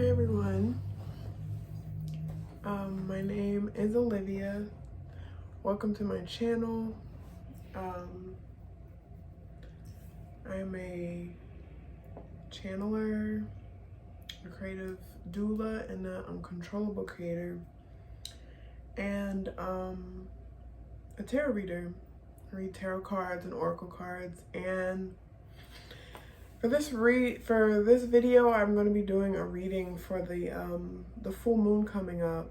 Hey everyone, my name is Olivia. Welcome to my channel. I'm a channeler, a creative doula, and an uncontrollable creator, and a tarot reader. I read tarot cards and oracle cards, and for this video, I'm going to be doing a reading for the full moon coming up.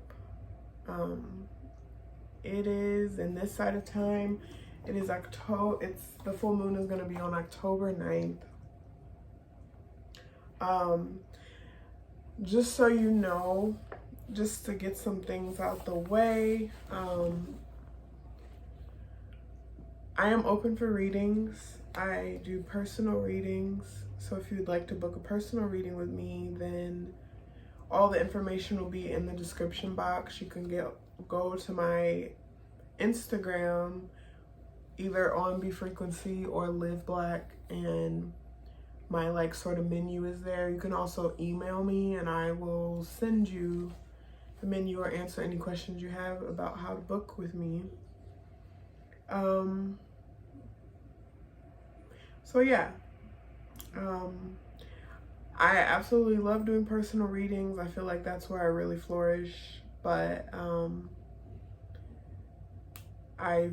It is in this side of time. It is October. The full moon is going to be on October 9th. Just so you know, just to get some things out the way, I am open for readings. I do personal readings, so if you'd like to book a personal reading with me, then all the information will be in the description box. You can go to my Instagram, either omb.frequency or livvblacc, and my sort of menu is there. You can also email me and I will send you the menu or answer any questions you have about how to book with me. So yeah, I absolutely love doing personal readings. I feel like that's where I really flourish, but I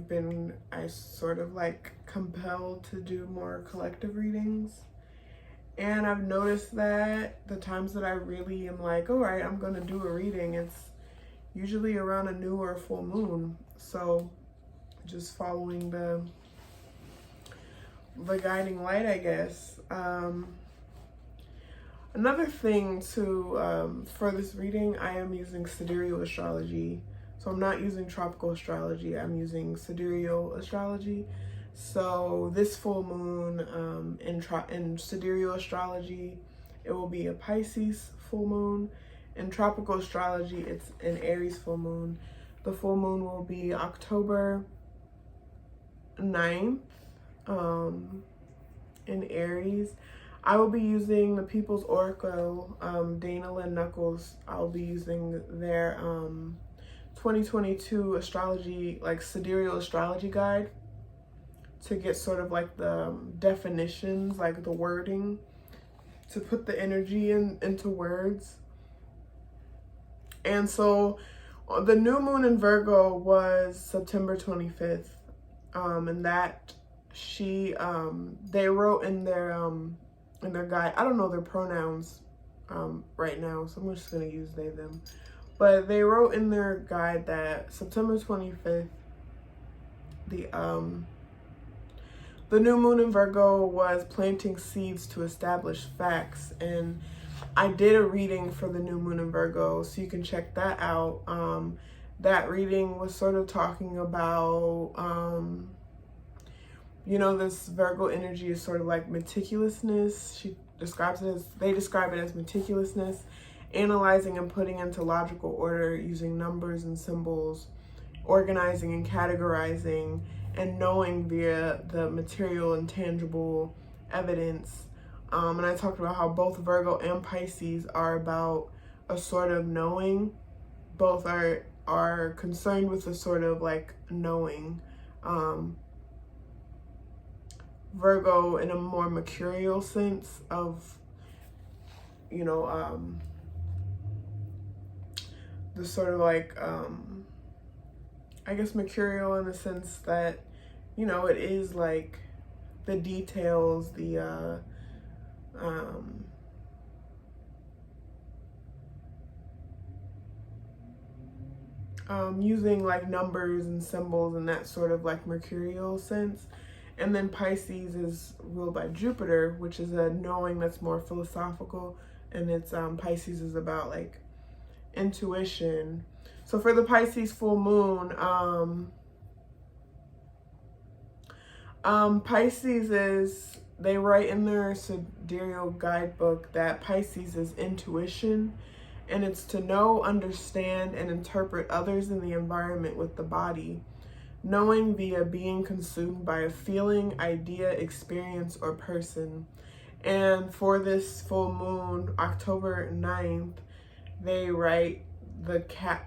sort of compelled to do more collective readings. And I've noticed that the times that I really am like, all right, I'm gonna do a reading, it's usually around a new or a full moon. So just following the guiding light, I guess. Another thing for this reading, I am using Sidereal Astrology. So I'm not using tropical astrology, I'm using Sidereal Astrology. So this full moon in Sidereal Astrology, it will be a Pisces full moon. In tropical astrology, it's an Aries full moon. The full moon will be October 9th. In Aries. I will be using the People's Oracle, Dana Lynn Knuckles. I'll be using their 2022 astrology, Sidereal Astrology guide, to get sort of the definitions, the wording, to put the energy into words. And so the new moon in Virgo was September 25th, and that they wrote in their guide, I don't know their pronouns right now, so I'm just gonna use they, them, but they wrote in their guide that September 25th, the new moon in Virgo was planting seeds to establish facts. And I did a reading for the new moon in Virgo, so you can check that out. That reading was sort of talking about this Virgo energy is sort of like meticulousness. They describe it as meticulousness, analyzing and putting into logical order using numbers and symbols, organizing and categorizing, and knowing via the material and tangible evidence. And I talked about how both Virgo and Pisces are about a sort of knowing. Both are concerned with a sort of knowing. Virgo in a more mercurial sense of, the sort of I guess mercurial in the sense that, it is the details, the, using numbers and symbols in that sort of mercurial sense. And then Pisces is ruled by Jupiter, which is a knowing that's more philosophical, and it's Pisces is about intuition. So for the Pisces full moon, Pisces they write in their sidereal guidebook that Pisces is intuition, and it's to know, understand, and interpret others in the environment with the body. Knowing via being consumed by a feeling, idea, experience, or person, And for this full moon, October 9th, they write the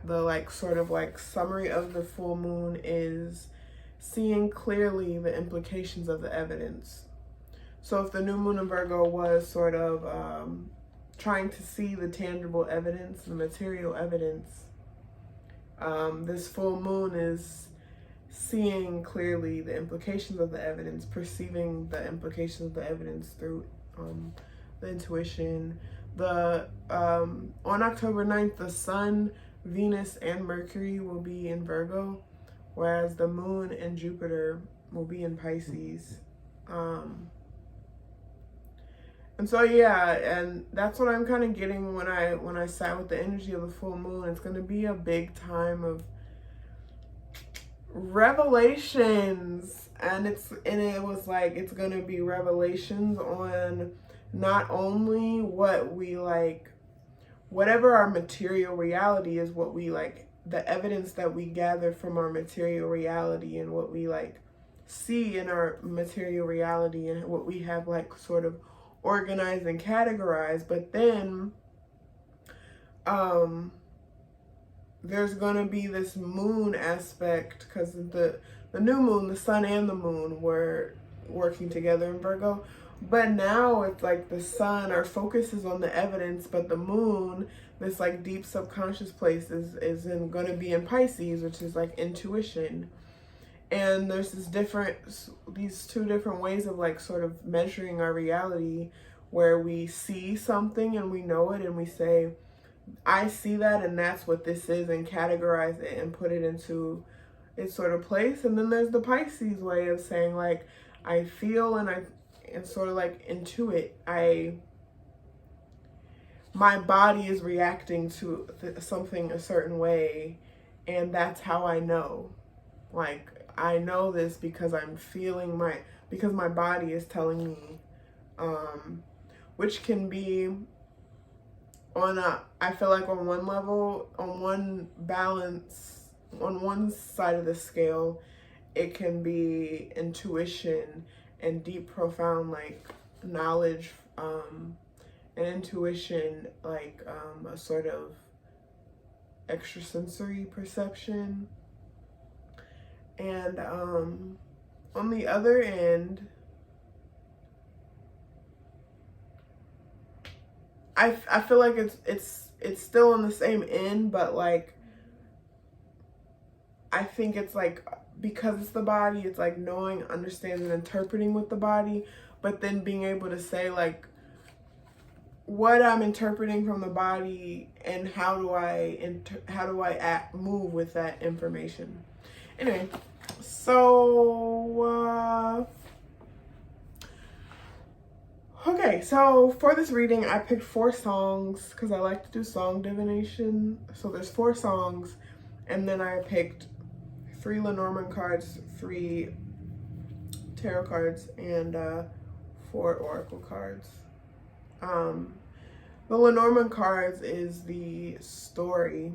like sort of like summary of the full moon is seeing clearly the implications of the evidence. So if the new moon in Virgo was sort of trying to see the tangible evidence, the material evidence, this full moon is seeing clearly the implications of the evidence, perceiving the implications of the evidence through the intuition. On October 9th, the Sun, Venus, and Mercury will be in Virgo, whereas the Moon and Jupiter will be in Pisces. And so yeah, and that's what I'm kind of getting when I sat with the energy of the full moon. It's going to be a big time of revelations, and it was like it's going to be revelations on not only what we like, whatever our material reality is, what we like, the evidence that we gather from our material reality and what we like see in our material reality and what we have like sort of organized and categorized, but then there's gonna be this moon aspect, because the new moon, the sun and the moon were working together in Virgo, but now it's like the sun, our focus is on the evidence, but the moon, this like deep subconscious place is gonna be in Pisces, which is like intuition. And there's these two different ways of like sort of measuring our reality, where we see something and we know it and we say, I see that and that's what this is, and categorize it and put it into its sort of place. And then there's the Pisces way of saying like, I feel and sort of like intuit. My body is reacting to something a certain way, and that's how I know. Like, I know this because I'm feeling because my body is telling me, which can be I feel like on one level, on one balance, on one side of the scale, it can be intuition and deep, profound, like knowledge, and intuition, like a sort of extrasensory perception. And on the other end, I feel like it's still on the same end, but like I think it's like, because it's the body, it's like knowing, understanding, interpreting with the body, but then being able to say like what I'm interpreting from the body and how do I move with that information. Anyway, so okay, so for this reading, I picked 4 songs because I like to do song divination. So there's 4 songs, and then I picked 3 Lenormand cards, 3 tarot cards, and 4 oracle cards. The Lenormand cards is the story.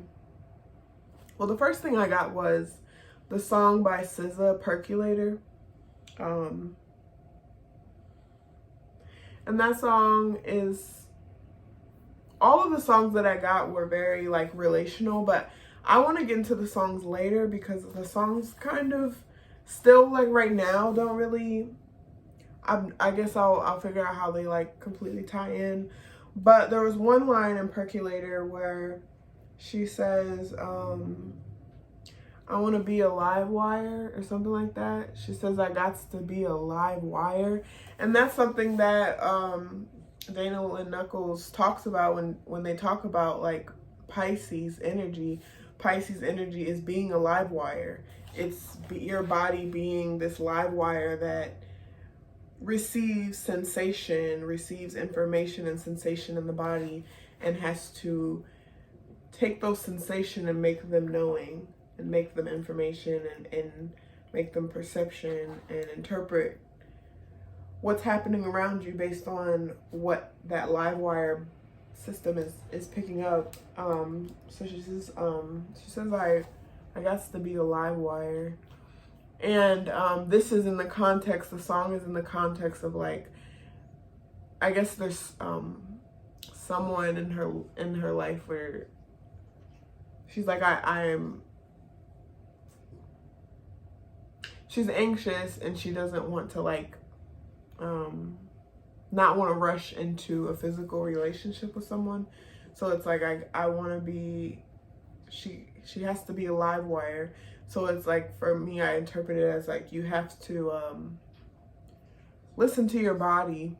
Well, the first thing I got was the song by SZA, Percolator. And that song is, all of the songs that I got were very like relational, but I want to get into the songs later because the songs kind of still like right now don't really, I guess I'll figure out how they like completely tie in. But there was one line in Percolator where she says, I want to be a live wire or something like that. She says, I got to be a live wire. And that's something that Dana and Knuckles talks about when they talk about like Pisces energy. Pisces energy is being a live wire. It's your body being this live wire that receives sensation, receives information and sensation in the body, and has to take those sensation and make them knowing, and make them information, and make them perception, and interpret what's happening around you based on what that live wire system is picking up. So she says I got to be a live wire. And this is in the context, the song is in the context of like I guess there's someone in her life where she's like, she's anxious and she doesn't want to like not want to rush into a physical relationship with someone. So it's like I want to be, she has to be a live wire. So it's like, for me, I interpret it as like, you have to listen to your body.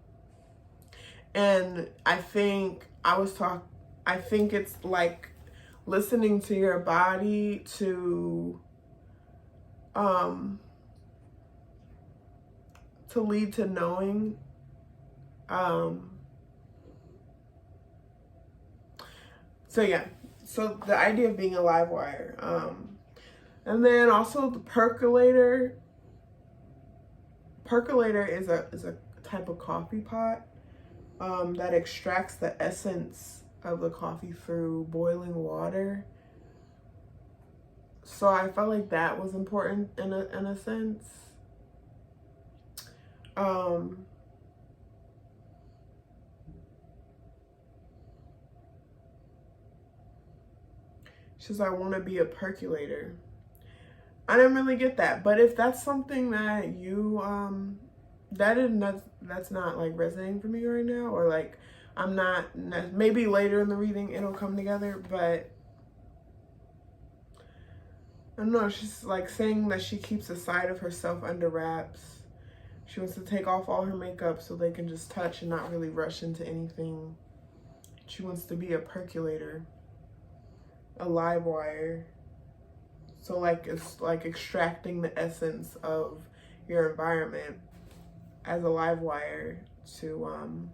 And I think it's like listening to your body to lead to knowing. So yeah, so the idea of being a live wire. And then also the percolator. Percolator is a type of coffee pot that extracts the essence of the coffee through boiling water. So I felt like that was important in a sense. She's like, I want to be a percolator. I didn't really get that, but if that's something that you that's not like resonating for me right now, or like I'm not, maybe later in the reading it'll come together, but I don't know. She's like saying that she keeps a side of herself under wraps. She wants to take off all her makeup so they can just touch and not really rush into anything. She wants to be a percolator, a live wire. So like, it's like extracting the essence of your environment as a live wire to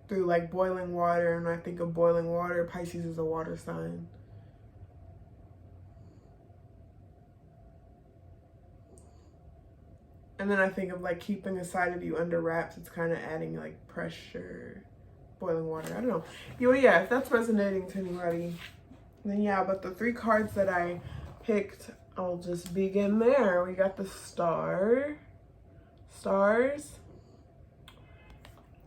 through like boiling water. And I think of boiling water, Pisces is a water sign. And then I think of like keeping a side of you under wraps. It's kind of adding like pressure. Boiling water, I don't know. Yeah, if that's resonating to anybody, then yeah. But the 3 cards that I picked, I'll just begin there. We got the stars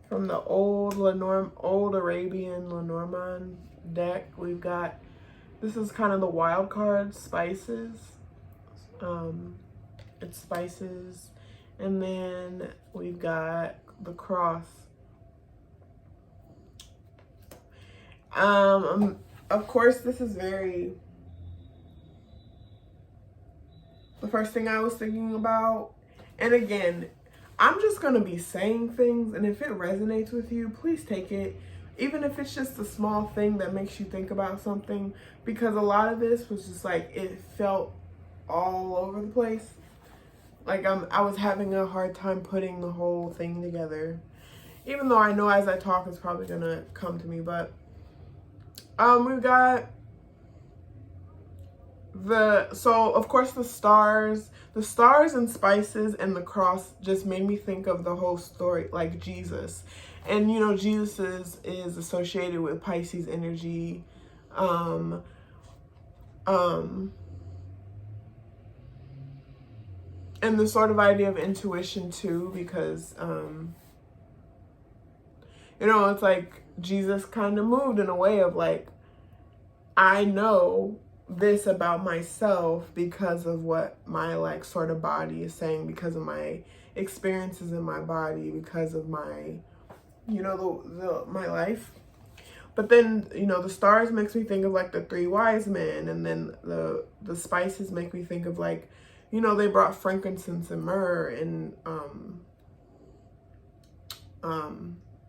from the old Arabian Lenormand deck. We've got, this is kind of the wild card, spices. It's spices, and then we've got the cross. Of course, this is the first thing I was thinking about. And again, I'm just going to be saying things, and if it resonates with you, please take it. Even if it's just a small thing that makes you think about something, because a lot of this was just like, it felt all over the place. Like I was having a hard time putting the whole thing together, even though I know as I talk, it's probably going to come to me. But we've got so of course the stars and spices and the cross just made me think of the whole story, like Jesus. And you know, Jesus is associated with Pisces energy. And the sort of idea of intuition too, because you know, it's like Jesus kind of moved in a way of like, I know this about myself because of what my like sort of body is saying, because of my experiences in my body, because of my, you know, my life. But then, you know, the stars makes me think of like the 3 wise men, and then the spices make me think of like, you know, they brought frankincense and myrrh and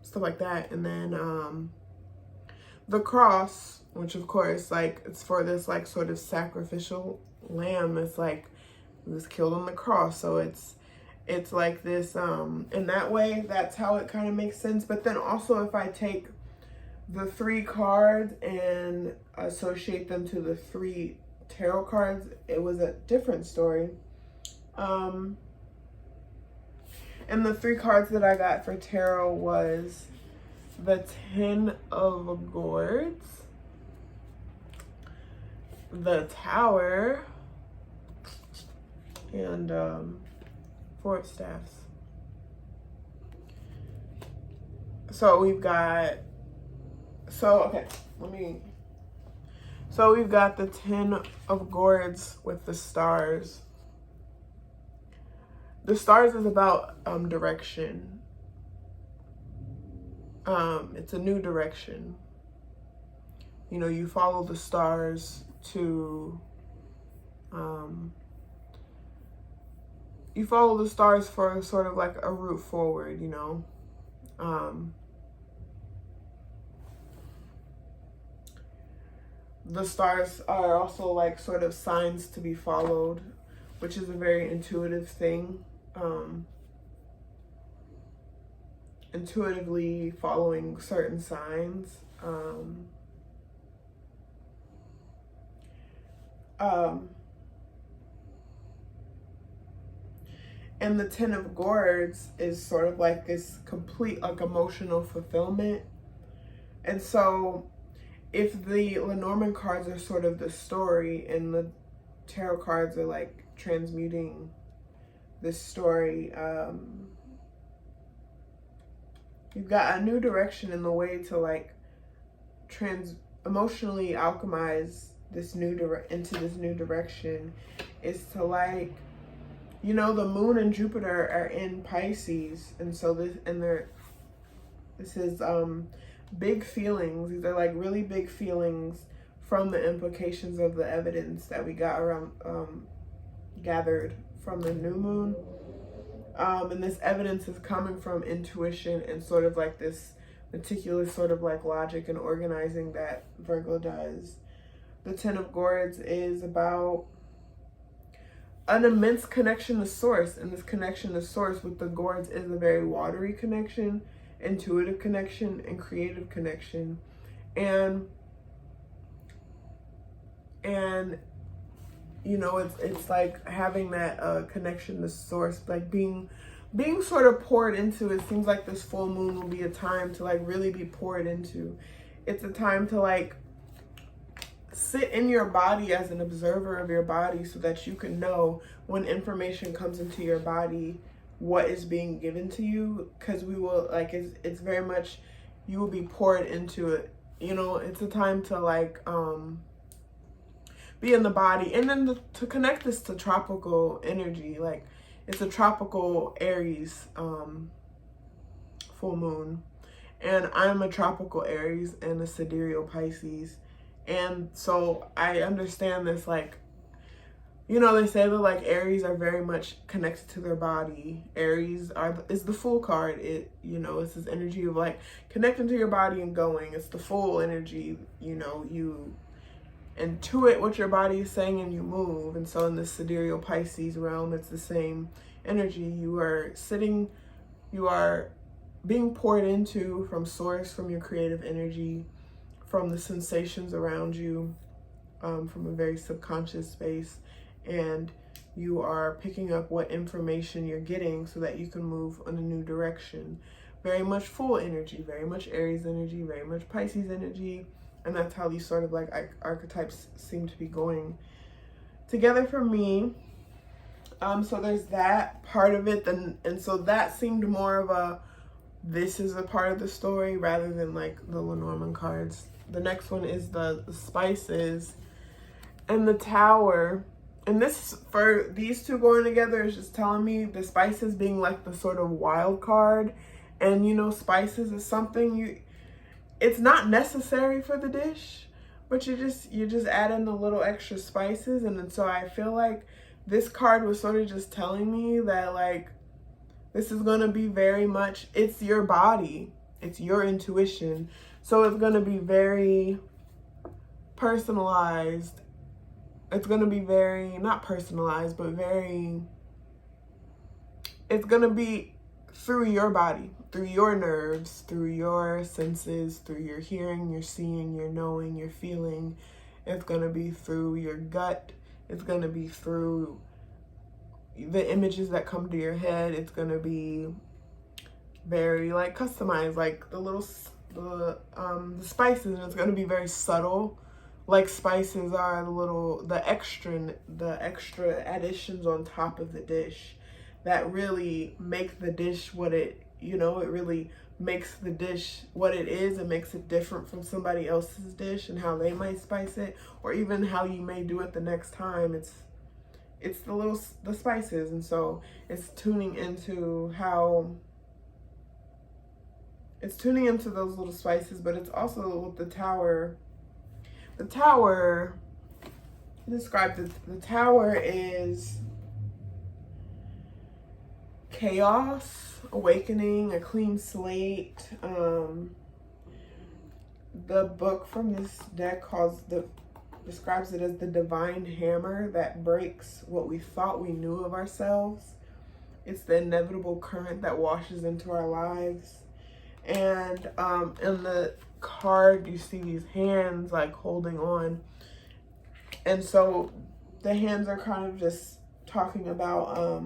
stuff like that. And then the cross, which of course, like, it's for this like sort of sacrificial lamb. It's like it was killed on the cross, so it's like this in that way, that's how it kind of makes sense. But then also, if I take the 3 cards and associate them to the 3 tarot cards, it was a different story. And the 3 cards that I got for tarot was the 10 of Swords, the Tower, and Four of Staffs. So we've got, so we've got the Ten of Gourds with the stars. The stars is about direction. It's a new direction. You know, you follow the stars to, you follow the stars for sort of like a route forward, you know. The stars are also like sort of signs to be followed, which is a very intuitive thing. Intuitively following certain signs. And the Ten of Gourds is sort of like this complete like emotional fulfillment. And so if the Lenormand cards are sort of the story and the tarot cards are like transmuting this story, you've got a new direction in the way to like emotionally alchemize this into this new direction is to like, you know, the moon and Jupiter are in Pisces, and so this is big feelings. These are like really big feelings from the implications of the evidence that we got around gathered from the new moon. And this evidence is coming from intuition and sort of like this meticulous sort of like logic and organizing that Virgo does. The Ten of Gourds is about an immense connection to source, and this connection to source with the gourds is a very watery connection, intuitive connection, and creative connection. And you know, it's like having that connection to source, like being sort of poured into. It seems like this full moon will be a time to like really be poured into. It's a time to like sit in your body as an observer of your body so that you can know when information comes into your body what is being given to you, because we will like it's very much you will be poured into it. You know, it's a time to like be in the body, and then to connect this to tropical energy, like it's a tropical Aries full moon, and I'm a tropical Aries and a sidereal Pisces. And so I understand this, like, you know, they say that like Aries are very much connected to their body. Aries is the Fool card. It, you know, it's this energy of like connecting to your body and going. It's the Fool energy. You know, you intuit what your body is saying and you move. And so in the sidereal Pisces realm, it's the same energy. You are being poured into from source, from your creative energy, from the sensations around you, from a very subconscious space, and you are picking up what information you're getting so that you can move in a new direction. Very much Fool energy, very much Aries energy, very much Pisces energy, and that's how these sort of like archetypes seem to be going together for me. So there's that part of it, and so that seemed more of a, this is a part of the story rather than like the Lenormand cards. The next one is the Spices and the Tower. And this, for these two going together, is just telling me the Spices being like the sort of wild card. And, you know, spices is something it's not necessary for the dish, but you just add in a little extra spices. And so I feel like this card was sort of just telling me that like, this is going to be very much, it's your body, it's your intuition. So it's going to be very personalized. It's going to be very, not personalized, but very, it's going to be through your body, through your nerves, through your senses, through your hearing, your seeing, your knowing, your feeling. It's going to be through your gut. It's going to be through the images that come to your head. It's going to be very like customized, like the spices, and it's going to be very subtle, like spices are the extra additions on top of the dish that really make the dish what it, you know, it really makes the dish what it is. It makes it different from somebody else's dish and how they might spice it, or even how you may do it the next time. It's the spices. And so it's tuning into those little spices. But it's also with the tower. The tower described it. The tower is chaos, awakening, a clean slate. The book from this deck describes it as the divine hammer that breaks what we thought we knew of ourselves. It's the inevitable current that washes into our lives. And in the card, you see these hands like holding on. And so the hands are kind of just talking about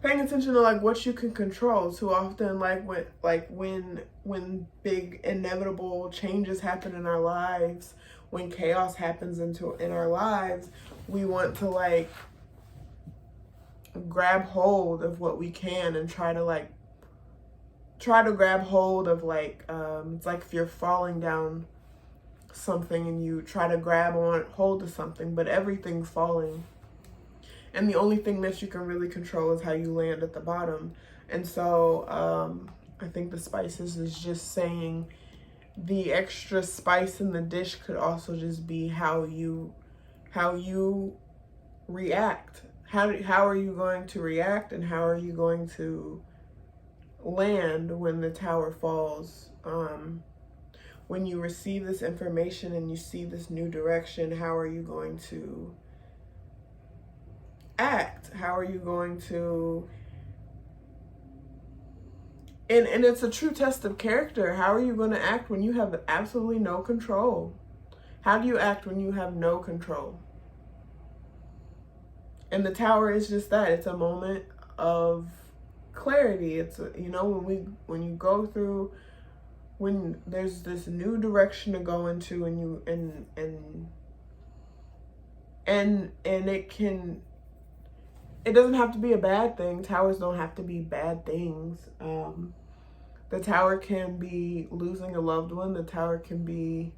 paying attention to like what you can control. Too often, when big inevitable changes happen in our lives, when chaos happens in our lives, we want to like grab hold of what we can and try to grab hold of it's like if you're falling down something and you try to grab hold of something, but everything's falling. And the only thing that you can really control is how you land at the bottom. And so I think the spices is just saying the extra spice in the dish could also just be how you react. How are you going to react, and how are you going to land when the tower falls? When you receive this information and you see this new direction, how are you going to act? How are you going to, and it's a true test of character. How are you going to act when you have absolutely no control? How do you act when you have no control? And the tower is just that. It's a moment of clarity. It's when you go through, when there's this new direction to go into, and it doesn't have to be a bad thing. Towers don't have to be bad things. The tower can be losing a loved one. The tower can be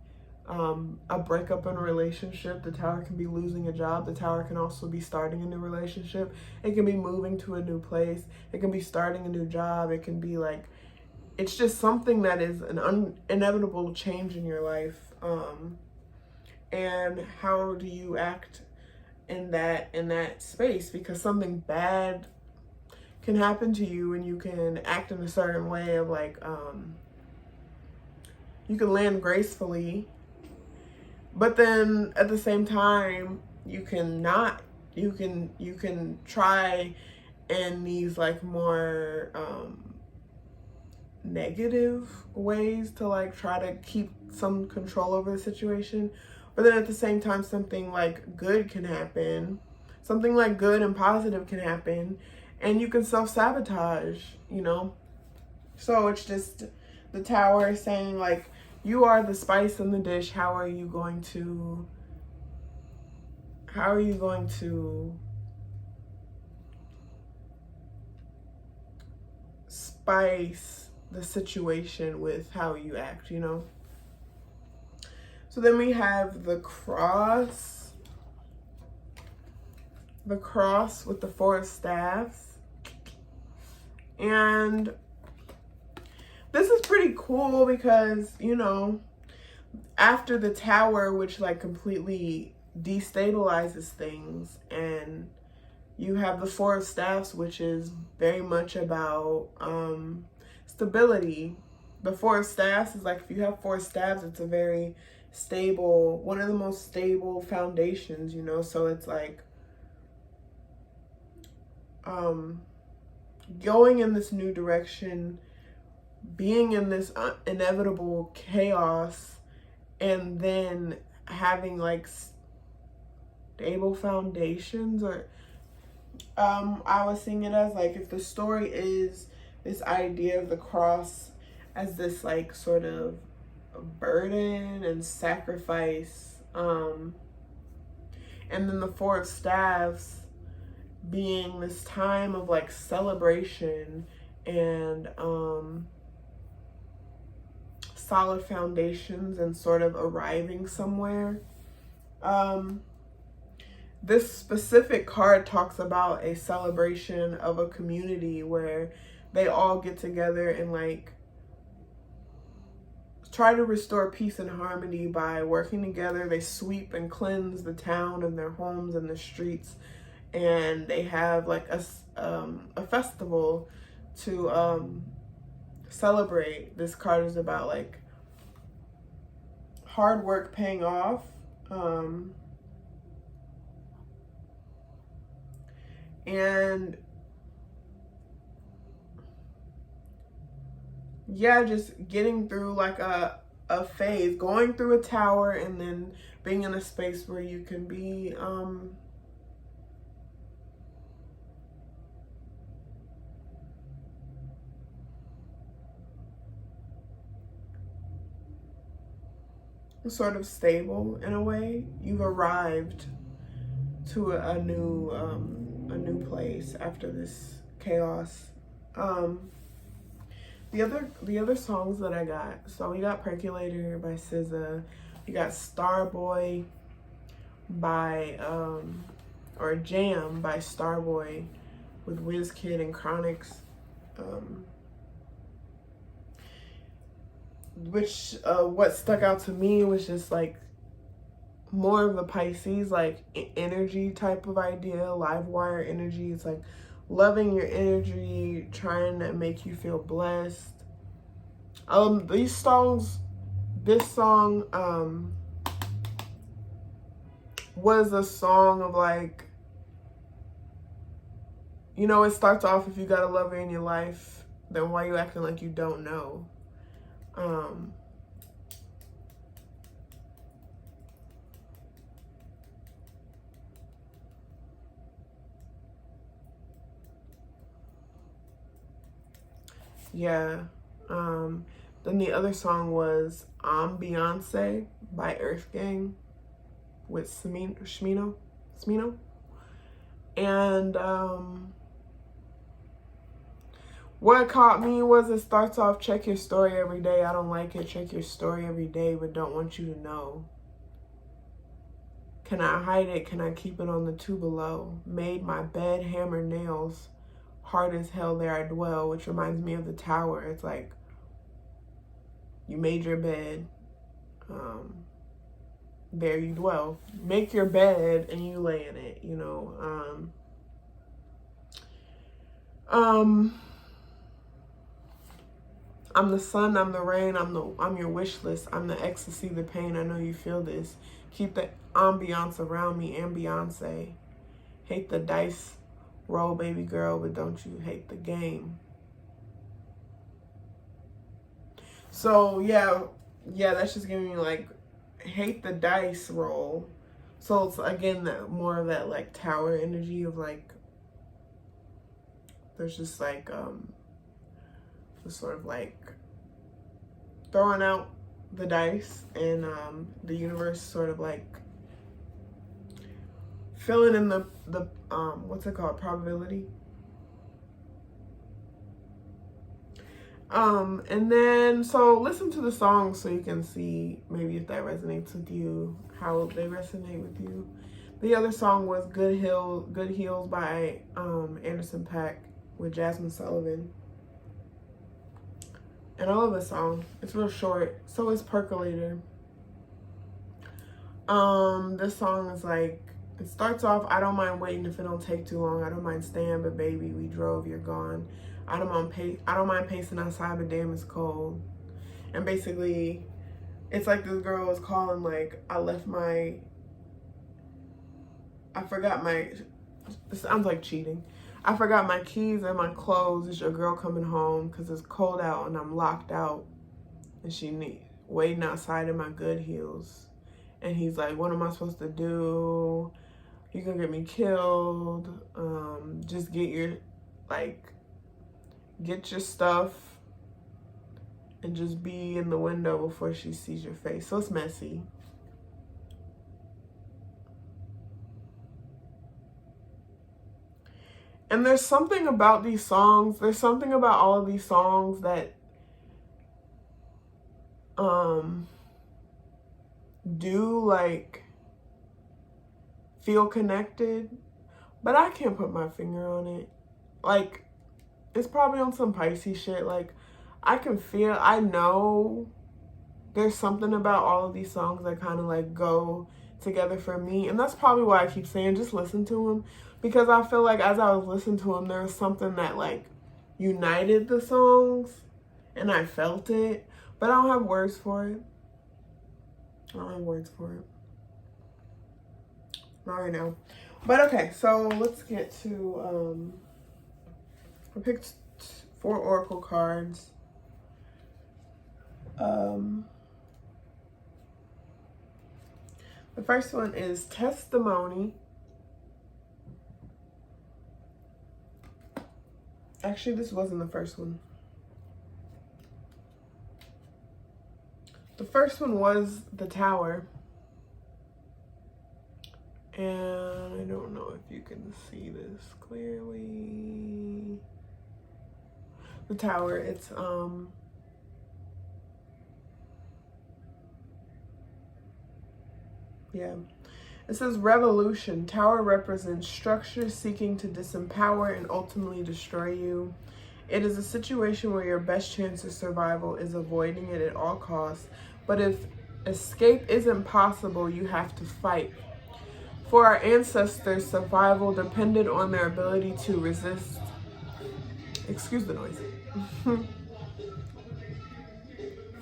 a breakup in a relationship. The tower can be losing a job. The tower can also be starting a new relationship. It can be moving to a new place. It can be starting a new job. It can be like, it's just something that is an inevitable change in your life. And how do you act in that space? Because something bad can happen to you, and you can act in a certain way of you can land gracefully, but then at the same time you can try in these more negative ways to try to keep some control over the situation. But then at the same time, something good can happen. Something good and positive can happen. And you can self-sabotage, So it's just, the tower is saying, you are the spice in the dish. How are you going to spice the situation with how you act, So then we have the cross with the Four of Staffs. And this is pretty cool because, after the tower, which completely destabilizes things, and you have the Four of Staffs, which is very much about stability. The Four of Staffs is if you have 4 staffs, it's a very stable, one of the most stable foundations, So it's going in this new direction, being in this inevitable chaos, and then having stable foundations. Or I was seeing it as if the story is this idea of the cross as this sort of burden and sacrifice, and then the Four of Staffs being this time of like celebration and solid foundations and sort of arriving somewhere. This specific card talks about a celebration of a community where they all get together and like try to restore peace and harmony by working together. They sweep and cleanse the town and their homes and the streets, and they have like a festival to celebrate. This card is about like hard work paying off. And yeah, just getting through like a phase, going through a tower and then being in a space where you can be sort of stable in a way. You've arrived to a new place after this chaos. The other songs that I got, so we got Percolator by SZA, we got Starboy by or Jam by Starboy with Wizkid and Chronix, which what stuck out to me was just like more of the Pisces like energy type of idea, live wire energy. It's like loving your energy, trying to make you feel blessed. These songs, this song was a song of like, you know, it starts off, if you got a lover in your life, then why you acting like you don't know? Yeah. Then the other song was Beyonce by Earth Gang with Smino. And what caught me was it starts off, check your story every day. I don't like it. Check your story every day, but don't want you to know. Can I hide it? Can I keep it on the two below? Made my bed, hammer nails. Hard as hell, there I dwell, which reminds me of the tower. It's like, you made your bed, there you dwell. Make your bed and you lay in it, you know. I'm the sun, I'm the rain, I'm your wish list. I'm the ecstasy, the pain, I know you feel this. Keep the ambiance around me and Beyonce. Hate the dice roll, baby girl, but don't you hate the game. So yeah, that's just giving me like, hate the dice roll. So it's again that more of that like tower energy of like, there's just like the sort of like throwing out the dice, and the universe sort of like filling in the what's it called, probability. And then, so listen to the songs so you can see maybe if that resonates with you, how they resonate with you. The other song was Good Heels by Anderson .Paak with Jasmine Sullivan. And I love this song. It's real short. So is Percolator. This song is like, it starts off, I don't mind waiting if it don't take too long. I don't mind staying, but baby, we drove, you're gone. I don't mind pacing outside, but damn, it's cold. And basically, it's like this girl was calling like, it sounds like cheating. I forgot my keys and my clothes. Is your girl coming home? Because it's cold out and I'm locked out. And she waiting outside in my good heels. And he's like, what am I supposed to do? You gonna get me killed. Just get your stuff and just be in the window before she sees your face. So it's messy. And there's something about these songs, there's something about all of these songs that do like feel connected, but I can't put my finger on it. Like, it's probably on some Pisces shit. Like, I can feel, I know there's something about all of these songs that kind of like go together for me. And that's probably why I keep saying just listen to them, because I feel like as I was listening to them, there was something that like united the songs and I felt it, but I don't have words for it. I don't have words for it. Not right now. But okay, so let's get to, I picked 4 oracle cards. The first one is testimony. Actually, this wasn't the first one. The first one was the Tower. And I don't know if you can see this clearly. The Tower, it's yeah. It says revolution. Tower represents structure seeking to disempower and ultimately destroy you. It is a situation where your best chance of survival is avoiding it at all costs. But if escape isn't possible, you have to fight. For our ancestors, survival depended on their ability to resist. Excuse the noise.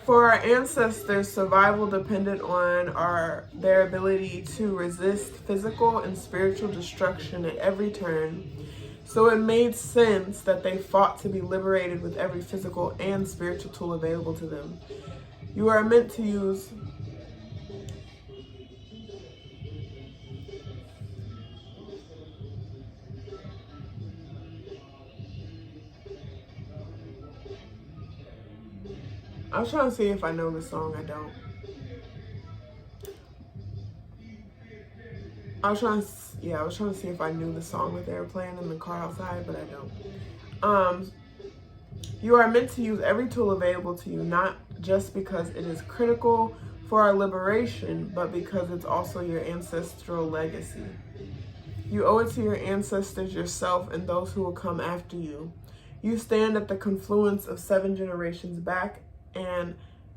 For our ancestors, survival depended on their ability to resist physical and spiritual destruction at every turn. So it made sense that they fought to be liberated with every physical and spiritual tool available to them. You are meant to use I was trying to see if I know the song. I don't. I was trying to see if I knew the song that they were playing in the car outside, but I don't. You are meant to use every tool available to you, not just because it is critical for our liberation, but because it's also your ancestral legacy. You owe it to your ancestors, yourself, and those who will come after you. You stand at the confluence of 7 generations back and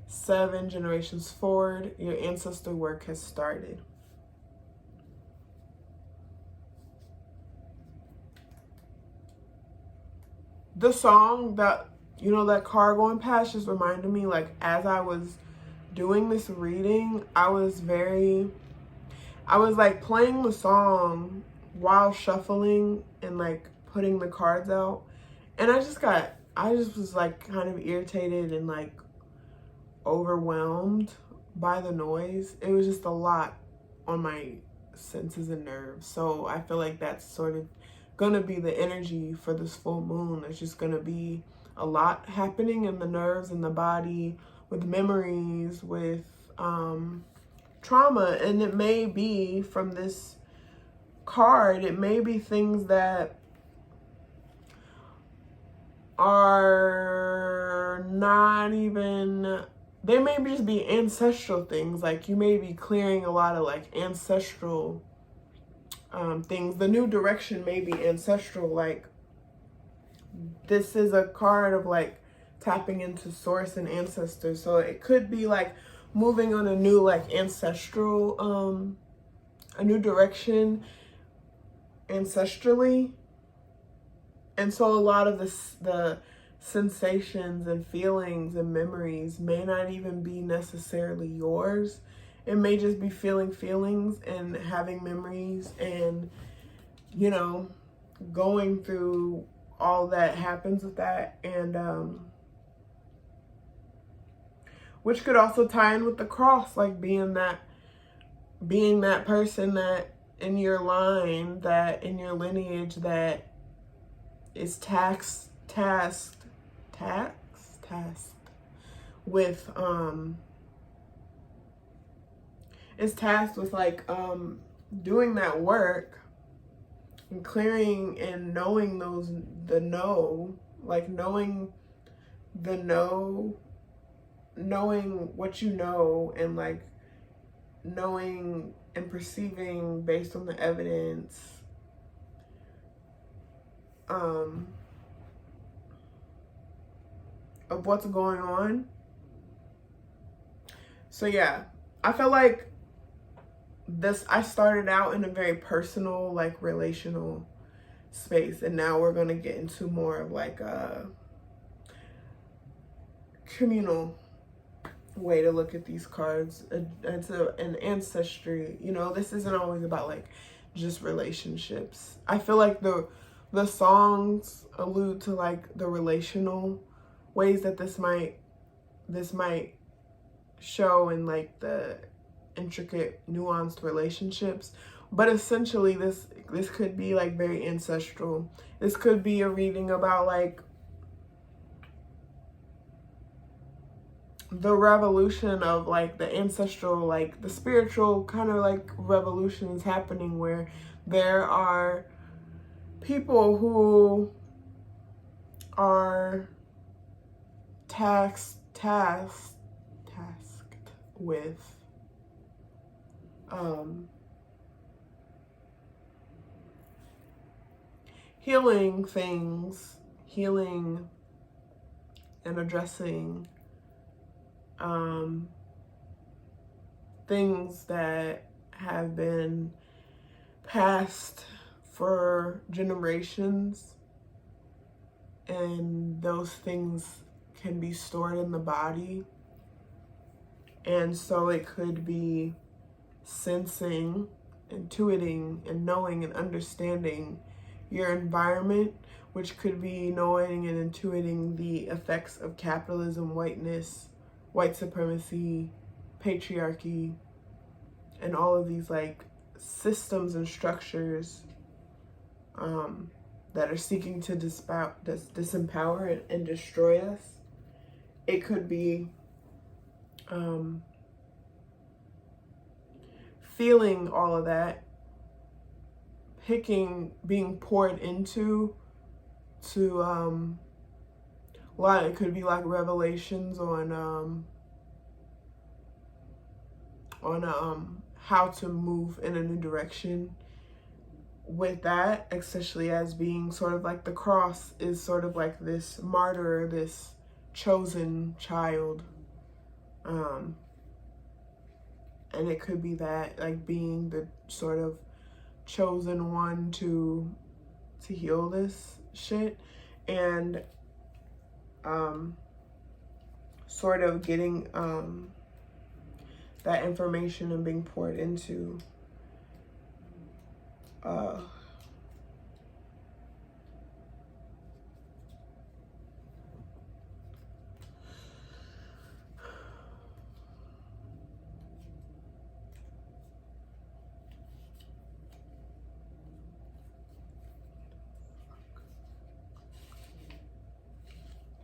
7 generations forward. Your ancestor work has started. The song that, that car going past just reminded me, like, as I was doing this reading, I was like playing the song while shuffling and like putting the cards out. And I just was like kind of irritated and like overwhelmed by the noise. It was just a lot on my senses and nerves. So I feel like that's sort of gonna be the energy for this full moon. There's just gonna be a lot happening in the nerves and the body, with memories, with trauma. And it may be from this card, it may be things that are not even, they may just be ancestral things. Like, you may be clearing a lot of like ancestral things. The new direction may be ancestral. Like, this is a card of like tapping into source and ancestors. So it could be like moving on a new like ancestral, a new direction ancestrally. And so a lot of the sensations and feelings and memories may not even be necessarily yours. It may just be feeling feelings and having memories and, going through all that happens with that. And which could also tie in with the cross, like being that person that in your line, that in your lineage, that is tasked with is tasked with like doing that work And clearing and knowing the no, like knowing the no, knowing what you know, and like knowing and perceiving based on the evidence, of what's going on. So yeah, I feel like I started out in a very personal, like relational space, and now we're gonna get into more of like a communal way to look at these cards. It's an ancestry, you know. This isn't always about like just relationships. I feel like the songs allude to like the relational ways that this might show in like the intricate, nuanced relationships. But essentially this could be like very ancestral. This could be a reading about like the revolution of like the ancestral, like the spiritual kind of like revolution is happening, where there are people who are tasked with healing things, healing and addressing things that have been passed for generations, and those things can be stored in the body. And so it could be sensing, intuiting, and knowing and understanding your environment, which could be knowing and intuiting the effects of capitalism, whiteness, white supremacy, patriarchy, and all of these like systems and structures that are seeking to disempower and destroy us. It could be feeling all of that, being poured into a lot. It could be like revelations on how to move in a new direction with that, especially as being sort of like the cross is sort of like this martyr, this chosen child. And it could be that, like, being the sort of chosen one to heal this shit, and sort of getting that information and being poured into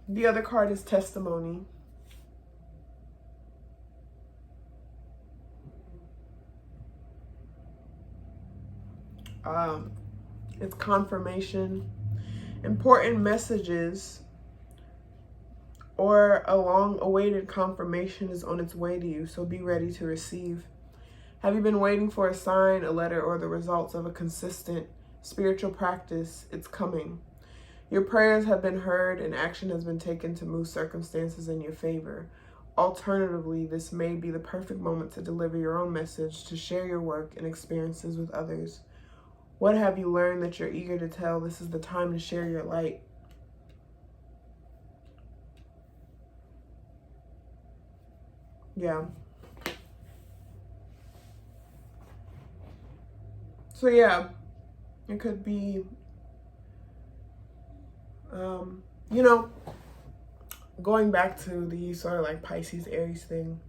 the other card is testimony. It's confirmation, important messages, or a long-awaited confirmation is on its way to you, so be ready to receive. Have you been waiting for a sign, a letter, or the results of a consistent spiritual practice? It's coming. Your prayers have been heard and action has been taken to move circumstances in your favor. Alternatively, this may be the perfect moment to deliver your own message, to share your work and experiences with others. What have you learned that you're eager to tell? This is the time to share your light. Yeah. So yeah, it could be, you know, going back to the sort of like Pisces, Aries thing.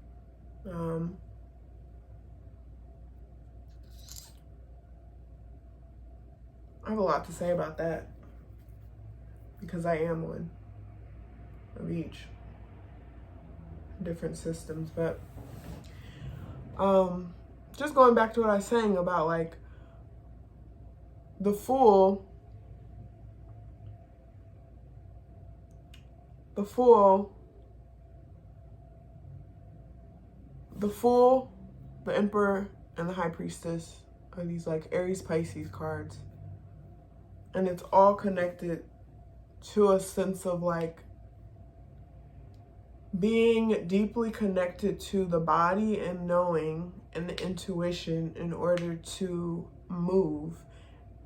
I have a lot to say about that because I am one of each, different systems. But just going back to what I was saying about like the Fool, the Emperor, and the High Priestess are these like Aries Pisces cards. And it's all connected to a sense of like being deeply connected to the body and knowing and the intuition in order to move,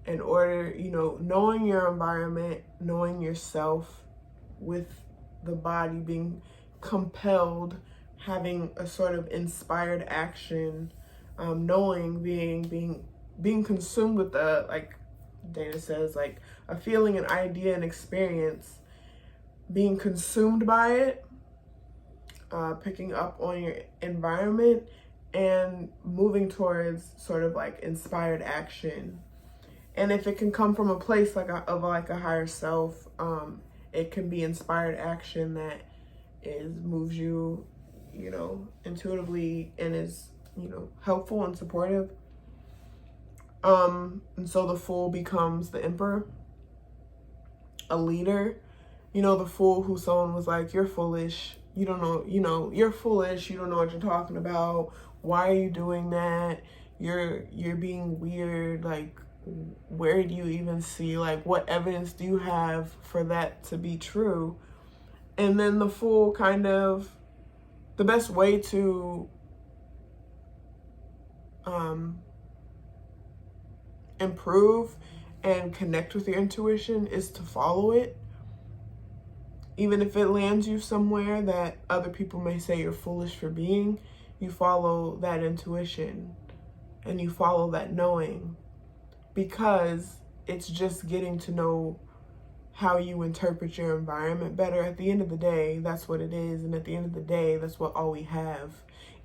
in order, you know, knowing your environment, knowing yourself with the body, being compelled, having a sort of inspired action, knowing, being consumed with the, like Dana says, like a feeling, an idea, an experience, being consumed by it, picking up on your environment and moving towards sort of like inspired action. And if it can come from a place like a higher self, it can be inspired action that moves you, you know, intuitively, and is, you know, helpful and supportive. And so the Fool becomes the Emperor, a leader. You know, the Fool who someone was like, you're foolish. You don't know, you know, you're foolish. You don't know what you're talking about. Why are you doing that? You're being weird. Like, where do you even see, like, what evidence do you have for that to be true? And then the Fool kind of, the best way to improve and connect with your intuition is to follow it. Even if it lands you somewhere that other people may say you're foolish for being, you follow that intuition and you follow that knowing, because it's just getting to know how you interpret your environment better. At the end of the day, that's what it is. And at the end of the day, that's what all we have.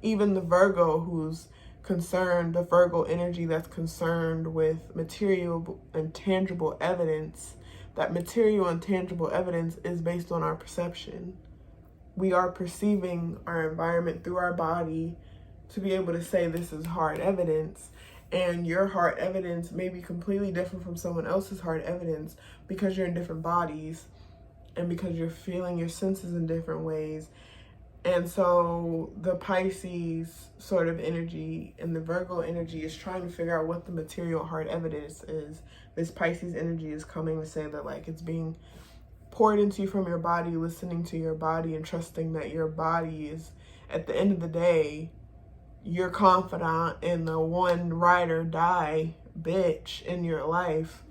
Even the Virgo who's concerned, the Virgo energy that's concerned with material and tangible evidence, that material and tangible evidence is based on our perception. We are perceiving our environment through our body to be able to say this is hard evidence. And your hard evidence may be completely different from someone else's hard evidence because you're in different bodies and because you're feeling your senses in different ways. And so the Pisces sort of energy and the Virgo energy is trying to figure out what the material hard evidence is. This Pisces energy is coming to say that, like, it's being poured into you from your body, listening to your body and trusting that your body is, at the end of the day, your confidant and the one ride or die bitch in your life.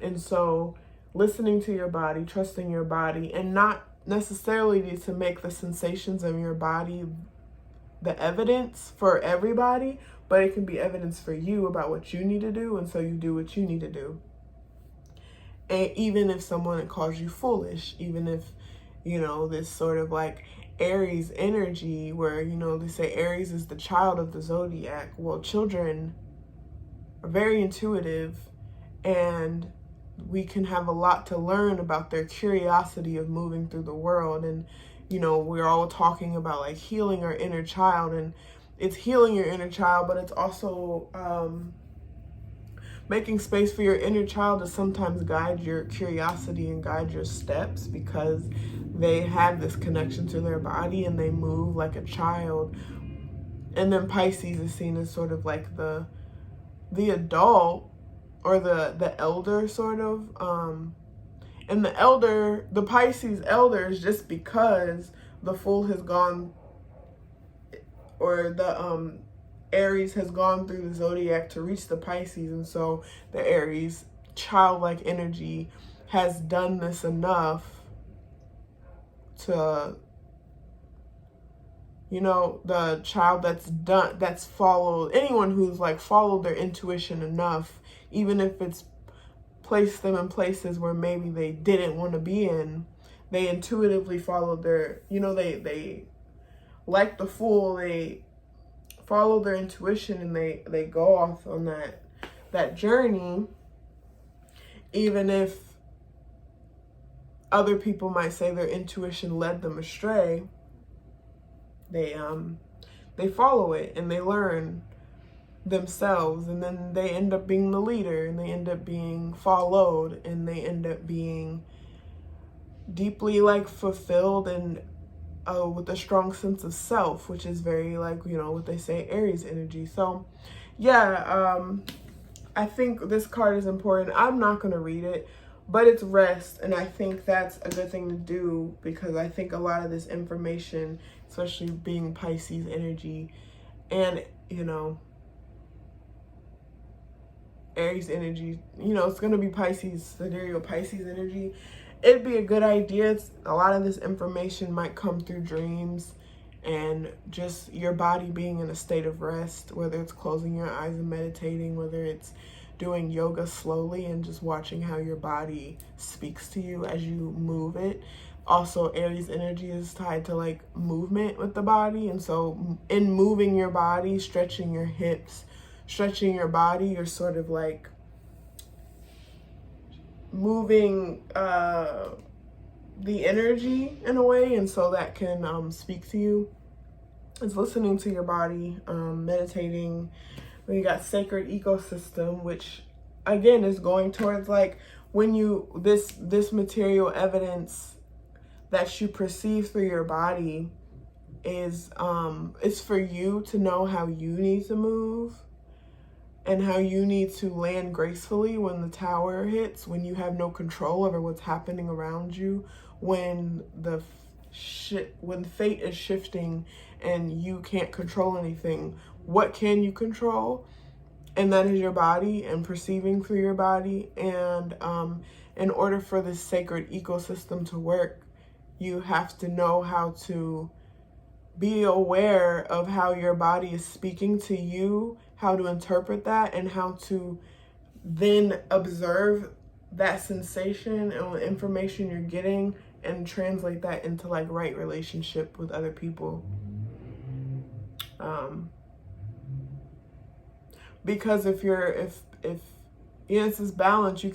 And so listening to your body, trusting your body, and not necessarily to make the sensations of your body the evidence for everybody, but it can be evidence for you about what you need to do, and so you do what you need to do. And even if someone calls you foolish, even if, you know, this sort of like Aries energy where, you know, they say Aries is the child of the zodiac. Well, children are very intuitive, and we can have a lot to learn about their curiosity of moving through the world. And, you know, we're all talking about like healing our inner child, and it's healing your inner child, but it's also making space for your inner child to sometimes guide your curiosity and guide your steps, because they have this connection to their body and they move like a child. And then Pisces is seen as sort of like the adult, or the elder sort of, and the Pisces elder is just because the Fool has gone, or the Aries has gone through the zodiac to reach the Pisces, and so the Aries childlike energy has done this enough to, you know, the child that's followed, anyone who's like followed their intuition enough, even if it's placed them in places where maybe they didn't want to be in, they intuitively followed their, you know, they like the Fool, they follow their intuition, and they go off on that journey, even if other people might say their intuition led them astray. They follow it and they learn. themselves, and then they end up being the leader, and they end up being followed, and they end up being deeply like fulfilled and with a strong sense of self, which is very like, you know, what they say, Aries energy. So yeah, I think this card is important. I'm not going to read it, but it's rest, and I think that's a good thing to do, because I think a lot of this information, especially being Pisces energy and, you know, Aries energy, you know, it's going to be Pisces, Sidereal Pisces energy. It'd be a good idea. A lot of this information might come through dreams and just your body being in a state of rest, whether it's closing your eyes and meditating, whether it's doing yoga slowly and just watching how your body speaks to you as you move it. Also, Aries energy is tied to like movement with the body. And so in moving your body, stretching your hips, stretching your body, you're sort of like moving the energy in a way, and so that can speak to you. It's listening to your body, meditating. Then you got sacred ecosystem, which again is going towards like when you this material evidence that you perceive through your body is it's for you to know how you need to move and how you need to land gracefully when the tower hits, when you have no control over what's happening around you, when when fate is shifting and you can't control anything. What can you control? And that is your body and perceiving through your body. And in order for this sacred ecosystem to work, you have to know how to be aware of how your body is speaking to you, how to interpret that, and how to then observe that sensation and the information you're getting and translate that into like right relationship with other people. Because if it's this balance, you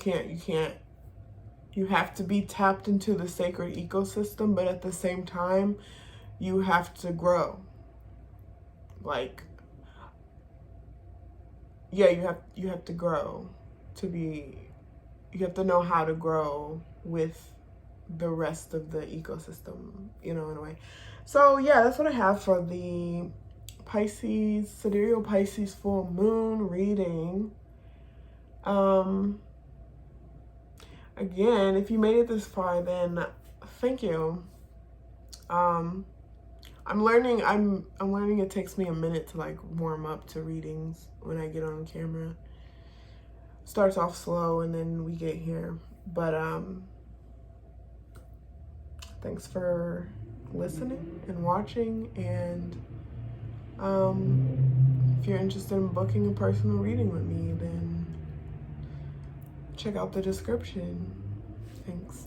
have to be tapped into the sacred ecosystem, but at the same time, you have to grow. Like, yeah, you have to grow you have to know how to grow with the rest of the ecosystem, you know, in a way. So yeah, that's what I have for the Pisces, Sidereal Pisces full moon reading. Again, if you made it this far, then thank you. I'm learning it takes me a minute to like warm up to readings when I get on camera. Starts off slow and then we get here. But thanks for listening and watching, and if you're interested in booking a personal reading with me, then check out the description. Thanks.